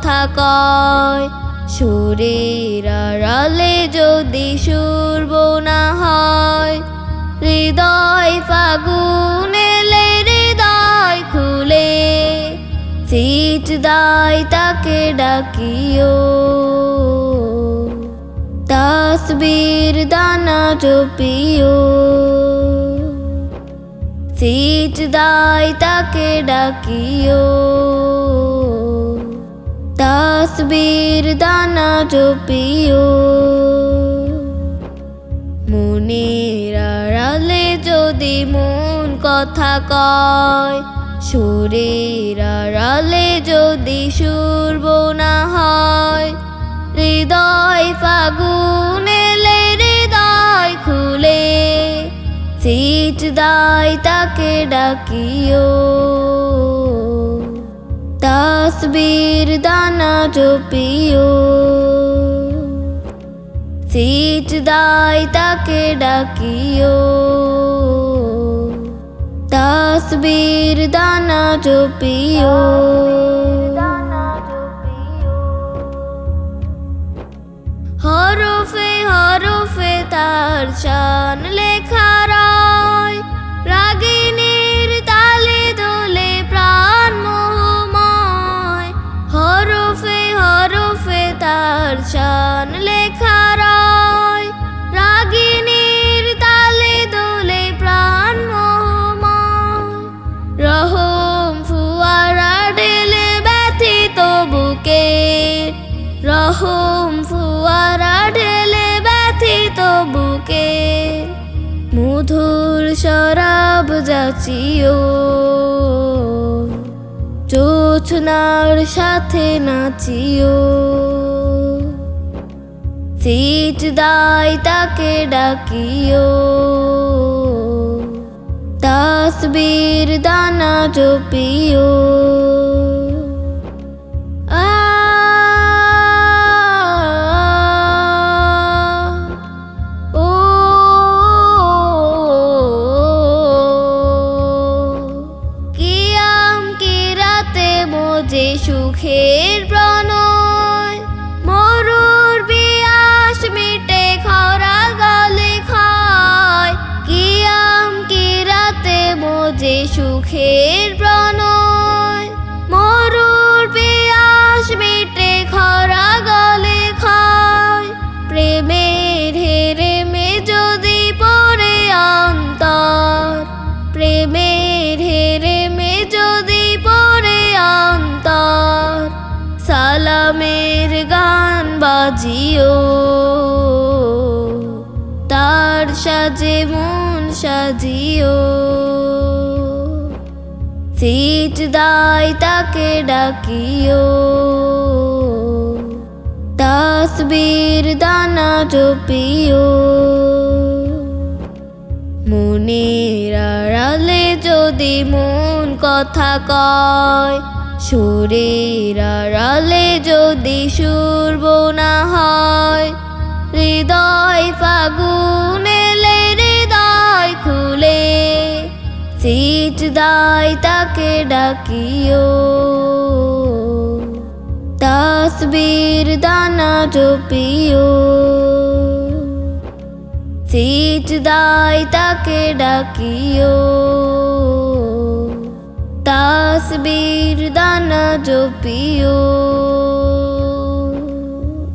কথা কয়, সুরের আড়ালে যদি সুর বোনা হয়, হৃদয় ফাগুন এলে হৃদয় খুলে, সিজদায় তাকে ডাকিও, তাসবির দানা জপিও, সিজদায় তাকে ডাকিও, তাসবির দানা জপিও। মনের আড়ালে যদি মন কথা কয়, সুরের আড়ালে যদি সুর বোনা হয়, হৃদয় ফাগুন এলে হৃদয় খুলে, সিজদায় তাকে ডাকিও, তাসবির দানা জপিও, সিজদায় তাকে ডাকিও, তাসবির দানা জপিও। হরফে হরফে তার শান লেখা রয়, রাগিনীর তালে দোলে প্রাণ মোহময়। হরফে হরফে তার শান লেখা রয়, রাগিনীর তালে দোলে প্রাণ মোহময়। রহম ফুয়ারা ঢেলে ব্যথিত বুকে, রহম ফুয়ারা ঢেলে ব্যথিত বুকে, মধুর শরাব যাচিও, জোছনার সাথে নাচিও, সিজদায় তাকে ডাকিও, তাসবির দানা জপিও। যে সুখের প্রণয়, মরুর পিয়াস মিটে খরা গালে খায়। কিয়াম কি রাতে মোজে সুখের প্রণয়, মরুর পিয়াস মিটে খরা গালে খায়। প্রেমের হেরেমে যদি পড়ে অন্তর, প্রেমের হেরেমে যদি পড়ে অন্তর, সালামের গান বাজিও, তার সাজে মন সাজিও, সিজদায় তাকে ডাকিও, তাসবির দানা জপিও। মনের আড়ালে যদি মন কথা কয়, সুরের আড়ালে যদি সুর বোনা হয়, হৃদয় ফাগুন এলে হৃদয় খুলে, সিজদায় তাকে ডাকিও, তাসবির দানা জপিও, সিজদায় তাকে ডাকিও, তাসবির দানা জপিও।